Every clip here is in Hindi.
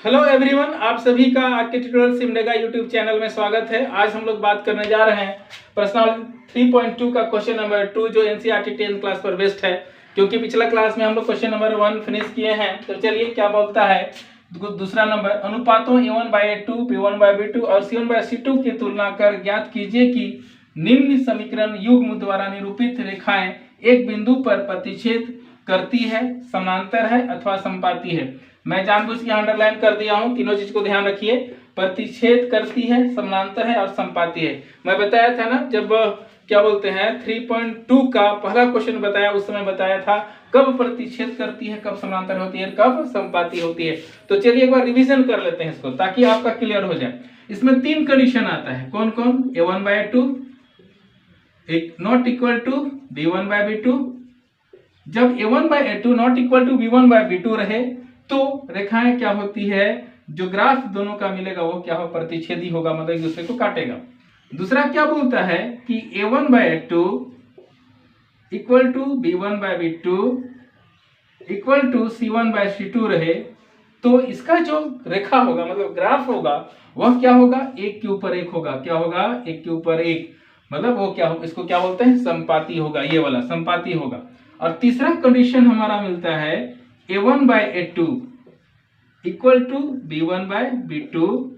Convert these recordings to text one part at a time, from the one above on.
हेलो एवरीवन, आप सभी का आपके ट्यूटोरियल सिमडेगा यूट्यूब चैनल में स्वागत है। आज हम लोग बात करने जा रहे हैं पर्सनालिटी 3.2 का क्वेश्चन नंबर 2 जो एनसीईआरटी 10th क्लास पर बेस्ड है। क्योंकि पिछला क्लास में हम लोग क्वेश्चन नंबर 1 फिनिश किए हैं, तो चलिए क्या बोलता है दूसरा नंबर। अनुपातों a1/a2, b1/b2 और c1/c2 की तुलना कर ज्ञात कीजिए कि निम्न समीकरण युग्म द्वारा निरूपित रेखाएं एक बिंदु पर प्रतिच्छेद करती है, समानांतर है अथवा संपाती है। मैं जानबूझ के अंडरलाइन कर दिया हूं, तीनों चीज को ध्यान रखिए। प्रतिच्छेद करती है, समानांतर है और संपाती है। मैं बताया था ना, जब क्या बोलते हैं 3.2 का पहला क्वेश्चन बताया, उस समय बताया था कब प्रतिच्छेद करती है, कब समानांतर होती है, कब संपाती होती है। तो चलिए एक बार रिवीजन कर लेते हैं इसको, ताकि आपका क्लियर हो जाए। इसमें 3 कंडीशन आता है, कौन कौन? a1/a2 not equal to b1/b2। जब a1/a2 not equal to b1/b2 रहे तो रेखाएं क्या होती है, जो ग्राफ दोनों का मिलेगा वो क्या हो, प्रतिच्छेदी होगा, मतलब एक दूसरे को काटेगा। दूसरा क्या बोलता है कि a1/a2 equal to b1/b2 equal to c1/c2 रहे तो इसका जो रेखा होगा, मतलब ग्राफ होगा, वह क्या होगा, एक के ऊपर एक होगा। क्या होगा? एक के ऊपर एक, मतलब वो क्या होगा, इसको क्या बोलते हैं, संपाती होगा। ये वाला संपाती होगा। और तीसरा कंडीशन हमारा मिलता है a1/a2 equal to b1/b2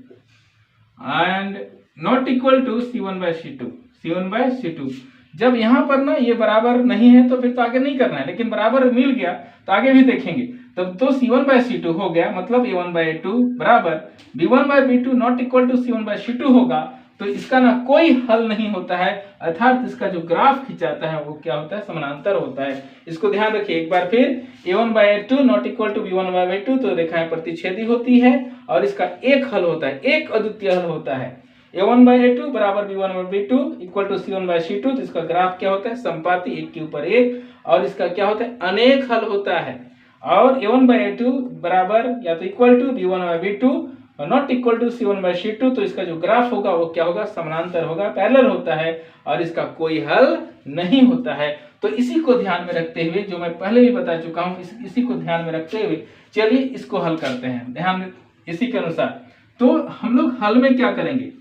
and not equal to c1/c2। जब यहां पर ना ये बराबर नहीं है तो फिर तो आगे नहीं करना है, लेकिन बराबर मिल गया तो आगे भी देखेंगे। तब तो c1/c2 हो गया, मतलब a1/a2 बराबर b1/b2 not equal to c1/c2 होगा। तो इसका ना कोई हल नहीं होता है, अर्थात इसका जो ग्राफ खिंचाता है वो क्या होता है, समानांतर होता है। इसको ध्यान रखिए एक बार फिर। a1/a2 not equal to b1/b2 तो रेखाएं प्रतिच्छेदी होती है और इसका एक हल होता है, एक अद्वितीय हल होता है। a1/a2 बराबर b1/b2 इक्वल टू c1/c2 तो इसका ग्राफ क्या होता है, संपाती, एक के ऊपर एक। और इसका क्या होता है, अनेक हल होता है। और a1/a2 बराबर या तो इक्वल टू b1/b2 और नॉट इक्वल टू c1/c2 तो इसका जो ग्राफ होगा वो क्या होगा, समानांतर होगा, पैरेलल होता है और इसका कोई हल नहीं होता है। तो इसी को ध्यान में रखते हुए, जो मैं पहले भी बता चुका हूं, इसी को ध्यान में रखते हुए चलिए इसको हल करते हैं ध्यान इसी के अनुसार। तो हम लोग हल में क्या करेंगे,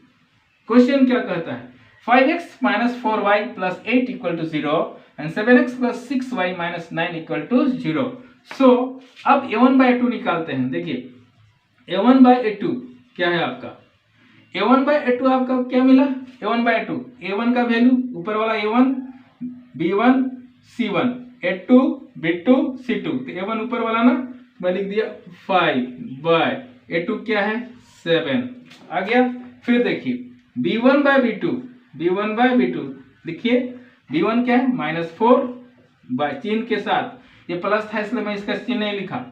क्वेश्चन क्या कहता है, 5x - 4y + 8 = 0 and 7x + 6y - 9 = 0। सो अब a1/a2 निकालते हैं। देखिए a1/a2 क्या है आपका, a1/a2 आपका क्या मिला, a1/a2 a1 का वैल्यू ऊपर वाला a1 b1 c1 a2 b2 c2, तो a1 ऊपर वाला ना मैं लिख दिया 5/a2 क्या है 7 आ गया। फिर देखिए b1/b2 देखिए b1 क्या है -4 चिन्ह के साथ, ये प्लस था इसलिए मैं इसका चिन्ह नहीं लिखा।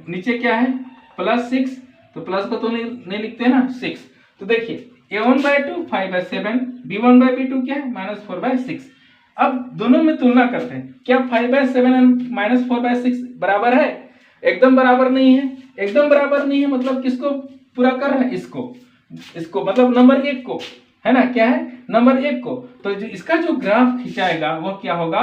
नीचे क्या है +6, तो प्लस को तो नहीं लिखते ना 6। तो देखिए a1/2 5/7, b1/b2 क्या है -4/6। अब दोनों में तुलना करते हैं, क्या 5/7 और -4/6 बराबर है? एकदम बराबर नहीं है। एकदम बराबर नहीं है मतलब किसको पूरा कर रहा है, इसको मतलब नंबर 1 को, है ना, क्या है नंबर 1 को। तो जो इसका जो ग्राफ खिंचाएगा वो क्या होगा,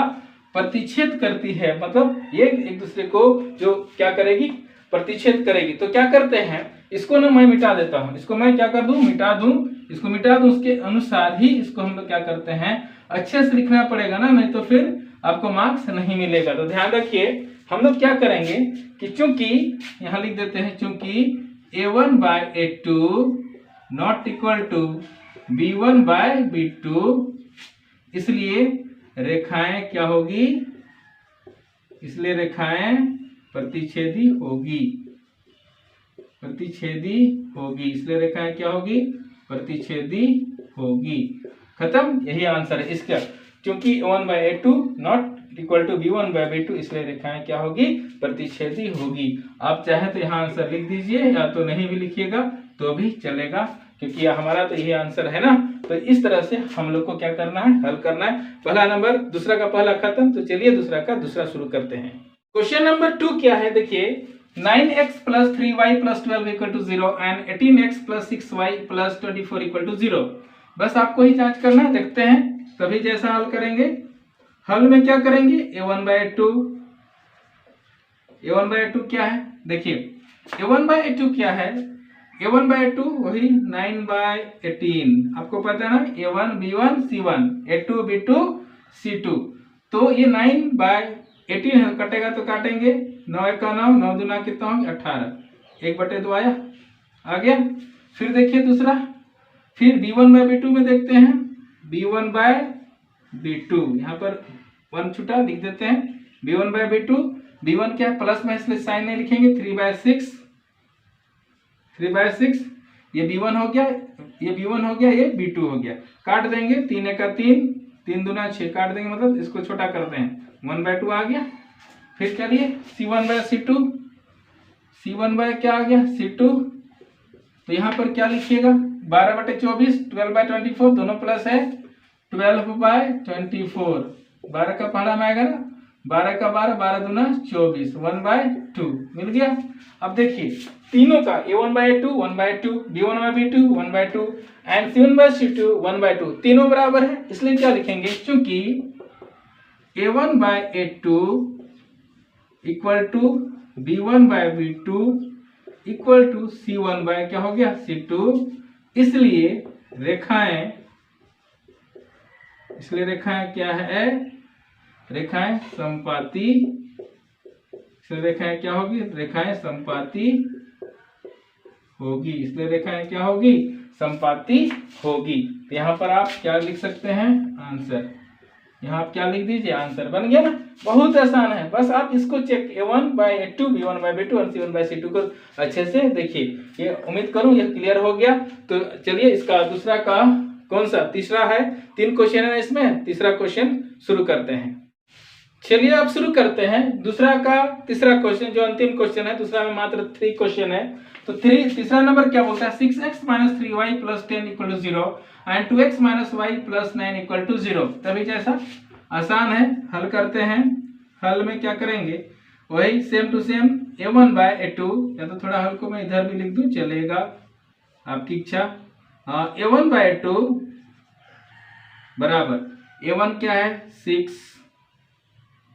प्रतिच्छेद करती है, मतलब ये एक दूसरे को जो क्या करेगी, प्रतिच्छेद करेगी। तो क्या करते हैं, इसको ना मैं मिटा देता हूं, इसको मैं क्या कर दूं, मिटा दूं, इसको मिटा दूं, उसके अनुसार ही इसको हम लोग क्या करते हैं, अच्छे से लिखना पड़ेगा ना, नहीं तो फिर आपको मार्क्स नहीं मिलेगा। तो ध्यान रखिए हम लोग क्या करेंगे कि चूंकि यहां लिख देते हैं, चूंकि a1/a2 not equal to b1/b2 इसलिए रेखाएं क्या होगी, इसलिए रेखाएं प्रतिच्छेदी होगी, इसलिए रेखाएं क्या होगी, प्रतिच्छेदी होगी। खत्म, यही आंसर है इसका। क्योंकि a1/a2 not equal to b1/b2 इसलिए रेखाएं क्या होगी, प्रतिच्छेदी होगी। आप चाहे तो यहाँ आंसर लिख दीजिए या तो नहीं भी लिखिएगा तो भी चलेगा, क्योंकि हमारा तो यही आंसर है ना। तो इस तरह से हम लोग को क्या करना है, हल करना है। पहला नंबर, दूसरा का पहला खत्म, तो चलिए दूसरा का दूसरा शुरू करते हैं। क्वेश्चन नंबर 2 क्या है, देखिए 9x + 3y + 12 = 0 and 18x + 6y + 24 = 0। बस आपको ही जांच करना, देखते हैं तभी जैसा हल करेंगे। हल में क्या करेंगे, a1/2 क्या है, देखिए A1/A2 क्या है? A1/A2 वही 9/18 आपको पता है ना, A1 B1 C1 A2 B2 C2। तो ये 9/18 कटेगा तो काटेंगे, 9 1 9, 9 दूना कितना होंगे 18, 1/2 आया, आ गया। फिर देखिए दूसरा, फिर B1/B2 में देखते हैं, B1/B2 यहाँ पर 1 छुटा लिख देते हैं, B1/B2, B1 क्या है प्लस में इसलिए साइन नहीं लिखेंगे, 3/6, 3/6 ये B1 हो गया, ये B1 हो गया, ये B2 हो गया, काट देंगे, 3 1 3, 3 दूना 6 काट देंगे, मतलब इसको छोटा करते हैं, 1/2 आ गया। फिर चलिए C1/C2, C1 बाय क्या आ गया C2, तो यहाँ पर क्या लिखिएगा 12/24, 12/24 दोनों प्लस है, 12/24, 12 का पहाड़ा में आएगा ना, 12 का 12, 12 दूना 24, 1/2 मिल गया। अब देखिए तीनों का A1/A2 1/2, B1/B2 1/2 एंड C1/C2 1/2 तीनों बराबर है, इसलिए क्या लिखेंगे, चूंकि A1/A2 equal to B1/B2 equal to C1 by क्या हो गया C2, इसलिए रेखाएं क्या है, रेखाएं समपाती, इसलिए रेखाएं क्या होगी, रेखाएं समपाती होगी, इसलिए रेखाएं क्या होगी, समपाती होगी। तो यहाँ पर आप क्या लिख सकते हैं, आंसर, यहाँ आप क्या लिख दीजिए, आंसर बन गया ना, बहुत आसान है। बस आप इसको चेक A1/A2 B1/B2 और C1/C2 को अच्छे से देखिए, ये उम्मीद करूं ये क्लियर हो गया। तो चलिए इसका दूसरा का कौन सा, तीसरा है, 3 क्वेश्चन है इसमें, तीसरा क्वेश्चन शुरू करते हैं। चलिए अब शुरू करते हैं दूसरा का तीसरा क्वेश्चन, जो अंतिम क्वेश्चन है, दूसरा में मात्र 3 क्वेश्चन है। तो तीसरा नंबर क्या बोलता है, 6x - 3y + 10 = 0 and 2x - y + 9 = 0। तभी जैसा आसान है, हल करते हैं। हल में क्या करेंगे, वही सेम टू सेम A1/A2, या तो थोड़ा हल को मैं इधर भी लिख दूं चलेगा, आपकी इच्छा। A1/A2 बराबर A1 क्या है 6,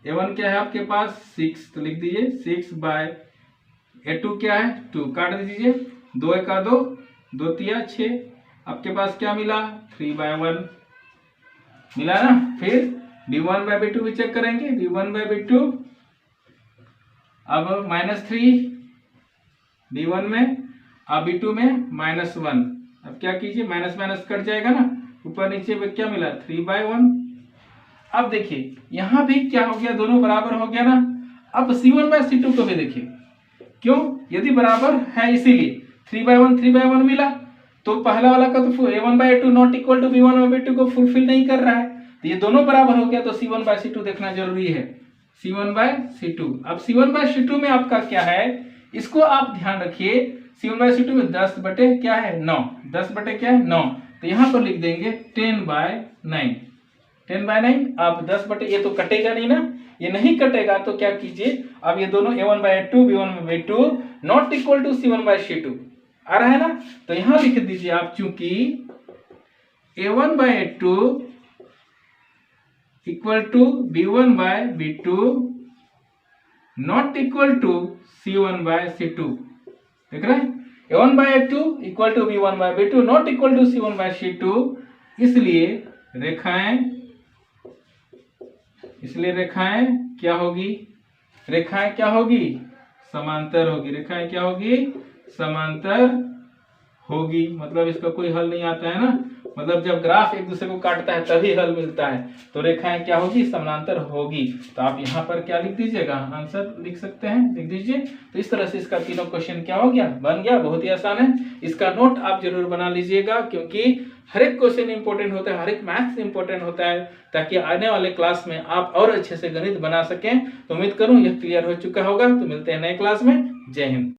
A1 क्या है आपके पास 6, तो लिख दीजिए 6/A2 क्या है 2, काट दीजिए, 2 1 2, 2 3 6, आपके पास क्या मिला 3/1 मिला ना। फिर B1/B2 भी चेक करेंगे, B1/B2 अब -3 B1 में, अब B2 में -1, अब क्या कीजिए माइनस माइनस कट जाएगा ना, ऊपर नीचे में क्या मिला 3/1। अब देखिए यहाँ भी क्या हो गया, दोनों बराबर हो गया ना। अब C1/C2 को भी देखिए, क्यों, यदि बराबर है इसीलिए 3/1 मिला, तो पहला वाला का तो A1/A2 not equal to B1/B2 को फुलफिल नहीं कर रहा है, तो ये दोनों बराबर हो गया, तो C1/C2 देखना जरूरी है, C1/C2। अब C1/C2 में आपका क्या है, इसको आप ध्यान रखिए, C1/C2 में 10 बटे क्या है 9, 10 बटे क्या है 9, तो यहाँ पर लिख देंगे 10/9, 10/9। अब 10 बटे, ये तो कटेगा नहीं ना, ये नहीं कटेगा, तो क्या कीजिए, अब ये दोनों A1/A2 B1/B2 not equal to C1/C2 आ रहा है ना, तो यहां लिख दीजिए आप, चूंकि A1/A2 equal to B1/B2 not equal to C1/C2, देख रहे हैं, A1/A2 equal to B1/B2 not equal to C1/C2, इसलिए रेखाएं क्या होगी, रेखाएं क्या होगी, समांतर होगी, रेखाएं क्या होगी, समांतर होगी। मतलब इसका कोई हल नहीं आता है ना, मतलब जब ग्राफ एक दूसरे को काटता है तभी हल मिलता है, तो रेखाएं क्या होगी, समांतर होगी। तो आप यहाँ पर क्या लिख दीजिएगा, आंसर लिख सकते हैं, लिख दीजिए। तो इस तरह से इसका तीनों क्वेश्चन क्या हो गया, बन गया, बहुत ही आसान है। इसका नोट आप जरूर बना लीजिएगा, क्योंकि हर एक क्वेश्चन इंपॉर्टेंट होता है, हर एक मैथ्स इंपॉर्टेंट होता है, ताकि आने वाले क्लास में आप और अच्छे से गणित बना सकें। तो उम्मीद करूं यह क्लियर हो चुका होगा। तो मिलते हैं नए क्लास में, जय हिंद।